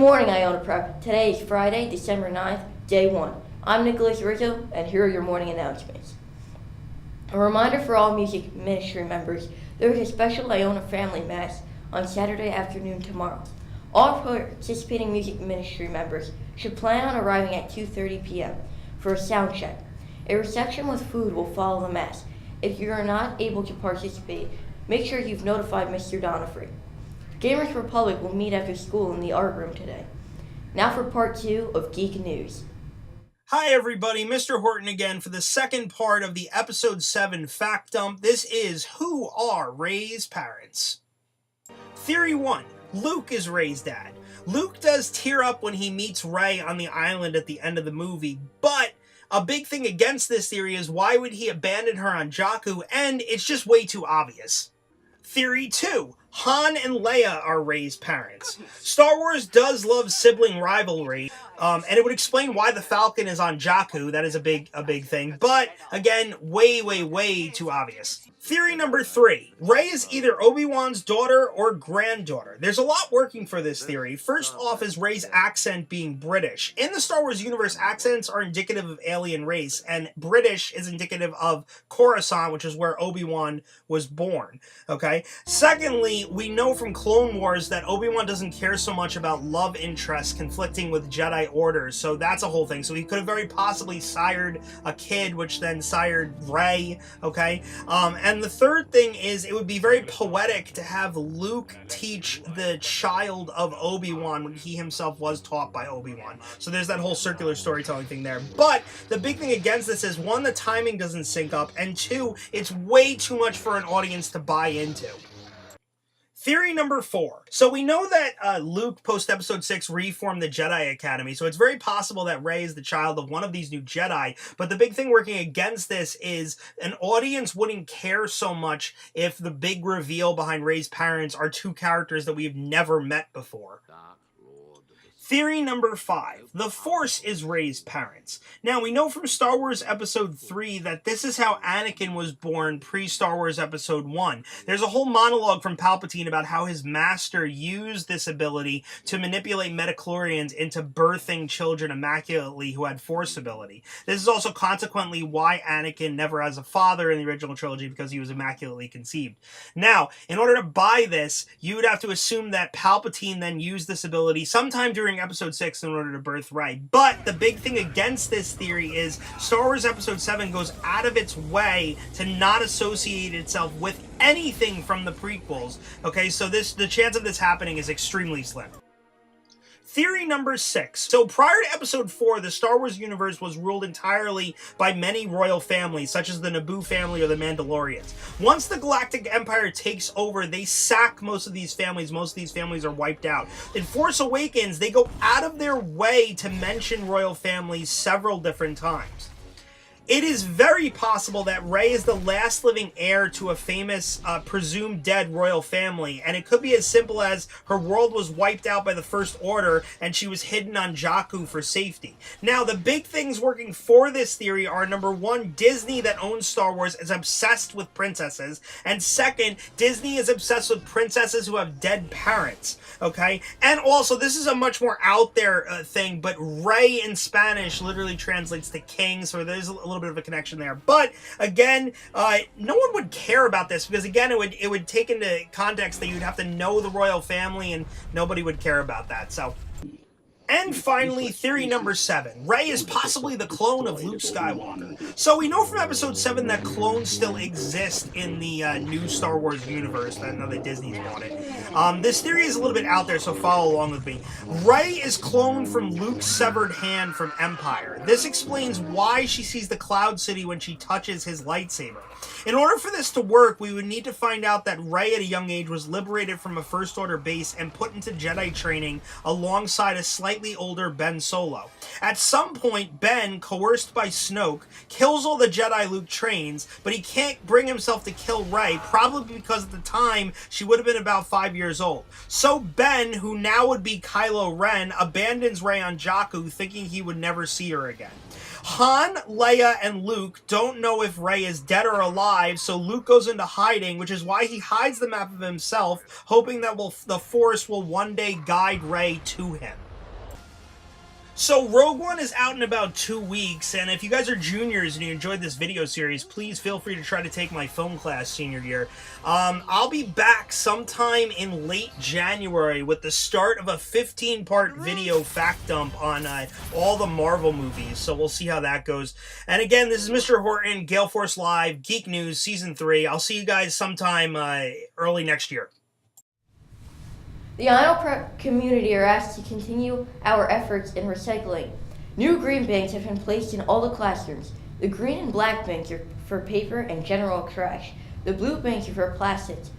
morning, Iona Prep. Today is Friday, December 9th, day 1. I'm Nicholas Rizzo, and here are your morning announcements. A reminder for all music ministry members, there is a special Iona Family Mass on Saturday afternoon tomorrow. All participating music ministry members should plan on arriving at 2:30 p.m. for a sound check. A reception with food will follow the Mass. If you are not able to participate, make sure you've notified Mr. Donofree. Gamers Republic will meet after school in the art room today. Now for part 2 of Geek News. Hi everybody, Mr. Horton again for the second part of the episode 7 Factum. This is Who Are Rey's Parents? Theory 1. Luke is Rey's dad. Luke does tear up when he meets Rey on the island at the end of the movie, but a big thing against this theory is why would he abandon her on Jakku, and it's just way too obvious. Theory 2. Han and Leia are Rey's parents. Star Wars does love sibling rivalry, and it would explain why the Falcon is on Jakku. That is a big thing, but again, way too obvious. Theory number 3. Rey is either Obi-Wan's daughter or granddaughter. There's a lot working for this theory. First off is Rey's accent being British. In the Star Wars universe, accents are indicative of alien race, and British is indicative of Coruscant, which is where Obi-Wan was born. Okay? Secondly, we know from Clone Wars that Obi-Wan doesn't care so much about love interests conflicting with Jedi orders, so that's a whole thing. So he could have very possibly sired a kid, which then sired Rey, okay? And the third thing is it would be very poetic to have Luke teach the child of Obi-Wan when he himself was taught by Obi-Wan. So there's that whole circular storytelling thing there. But the big thing against this is, 1, the timing doesn't sync up, and 2, it's way too much for an audience to buy into. Theory number 4. So we know that Luke, post-Episode 6, reformed the Jedi Academy, so it's very possible that Rey is the child of one of these new Jedi, but the big thing working against this is an audience wouldn't care so much if the big reveal behind Rey's parents are 2 characters that we've never met before. Theory number 5. The Force is Rey's parents. Now, we know from Star Wars Episode 3 that this is how Anakin was born pre-Star Wars Episode 1. There's a whole monologue from Palpatine about how his master used this ability to manipulate midichlorians into birthing children immaculately who had Force ability. This is also consequently why Anakin never has a father in the original trilogy, because he was immaculately conceived. Now, in order to buy this, you would have to assume that Palpatine then used this ability sometime during Episode 6 in order to birth Rey. But the big thing against this theory is Star Wars Episode 7 goes out of its way to not associate itself with anything from the prequels. Okay, so the chance of this happening is extremely slim. Theory number 6. So prior to Episode 4, the Star Wars universe was ruled entirely by many royal families, such as the Naboo family or the Mandalorians. Once the Galactic Empire takes over, they sack most of these families. Most of these families are wiped out. In Force Awakens, they go out of their way to mention royal families several different times. It is very possible that Rey is the last living heir to a famous, presumed dead royal family, and it could be as simple as her world was wiped out by the First Order and she was hidden on Jakku for safety. Now, the big things working for this theory are, number 1, Disney, that owns Star Wars, is obsessed with princesses, and second, Disney is obsessed with princesses who have dead parents, okay? And also, this is a much more out there thing, but Rey in Spanish literally translates to king, so there's a little bit of a connection there. But again, no one would care about this, because again, it would take into context that you'd have to know the royal family, and nobody would care about that. So, and finally, theory number 7. Rey is possibly the clone of Luke Skywalker. So we know from Episode 7 that clones still exist in the new Star Wars universe. I know that Disney's bought it. This theory is a little bit out there, so follow along with me. Rey is cloned from Luke's severed hand from Empire. This explains why she sees the Cloud City when she touches his lightsaber. In order for this to work, we would need to find out that Rey at a young age was liberated from a First Order base and put into Jedi training alongside a slightly older Ben Solo. At some point, Ben, coerced by Snoke, kills all the Jedi Luke trains, but he can't bring himself to kill Rey, probably because at the time she would have been about 5 years old. So Ben, who now would be Kylo Ren, abandons Rey on Jakku, thinking he would never see her again. Han, Leia, and Luke don't know if Rey is dead or alive, so Luke goes into hiding, which is why he hides the map of himself, hoping that the Force will one day guide Rey to him. So Rogue One is out in about 2 weeks, and if you guys are juniors and you enjoyed this video series, please feel free to try to take my film class senior year. I'll be back sometime in late January with the start of a 15-part video fact dump on all the Marvel movies, so we'll see how that goes. And again, this is Mr. Horton, Gaelforce Live, Geek News, Season 3. I'll see you guys sometime early next year. The IO Prep community are asked to continue our efforts in recycling. New green bins have been placed in all the classrooms. The green and black bins are for paper and general trash. The blue bins are for plastics.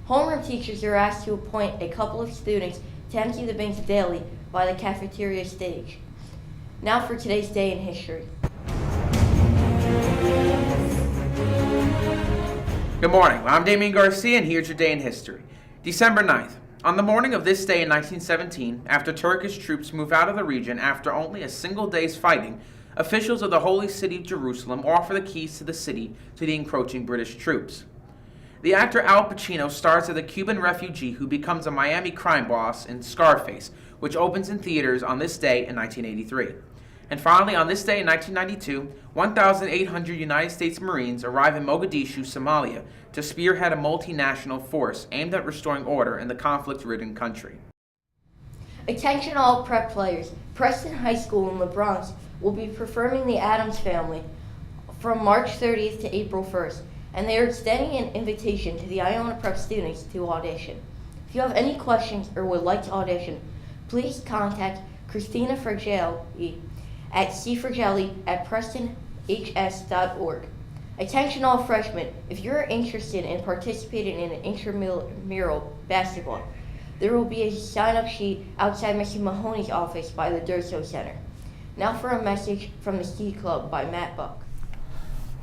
Homeroom teachers are asked to appoint a couple of students to empty the bins daily by the cafeteria stage. Now for today's day in history. Good morning, I'm Damien Garcia and here's your day in history. December 9th. On the morning of this day in 1917, after Turkish troops moved out of the region after only a single day's fighting, officials of the Holy City of Jerusalem offer the keys to the city to the encroaching British troops. The actor Al Pacino stars as a Cuban refugee who becomes a Miami crime boss in Scarface, which opens in theaters on this day in 1983. And finally, on this day in 1992, 1,800 United States Marines arrive in Mogadishu, Somalia, to spearhead a multinational force aimed at restoring order in the conflict-ridden country. Attention all prep players. Preston High School in the Bronx will be performing The Addams Family from March 30th to April 1st, and they are extending an invitation to the Iona Prep students to audition. If you have any questions or would like to audition, please contact Christina Fragelli at cfragelli@prestonhs.org. Attention all freshmen, if you're interested in participating in an intramural basketball, there will be a sign-up sheet outside Mr. Mahoney's office by the Durso Center. Now for a message from the Ski Club by Matt Buck.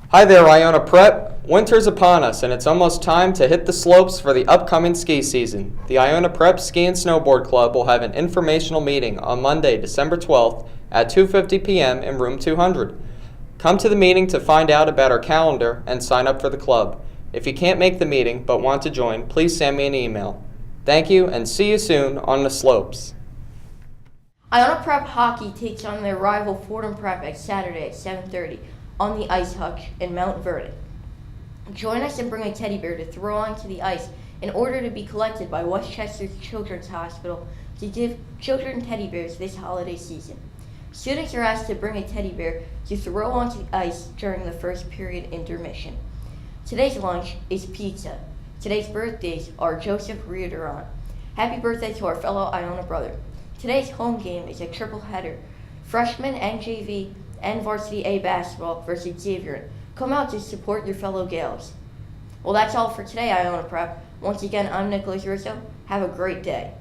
Hi there, Iona Prep. Winter's upon us, and it's almost time to hit the slopes for the upcoming ski season. The Iona Prep Ski and Snowboard Club will have an informational meeting on Monday, December 12th at 2:50 p.m. in room 200. Come to the meeting to find out about our calendar and sign up for the club. If you can't make the meeting but want to join, please send me an email. Thank you, and see you soon on the slopes. Iona Prep Hockey takes on their rival Fordham Prep at Saturday at 7:30 on the Ice Hutch in Mount Vernon. Join us and bring a teddy bear to throw onto the ice in order to be collected by Westchester Children's Hospital to give children teddy bears this holiday season. Students are asked to bring a teddy bear to throw onto the ice during the first period intermission. Today's lunch is pizza. Today's birthdays are Joseph Riordan. Happy birthday to our fellow Iona brother. Today's home game is a triple header. Freshman and JV and Varsity A basketball versus Xavier. Come out to support your fellow Gales. Well, that's all for today, Iona Prep. Once again, I'm Nicholas Russo. Have a great day.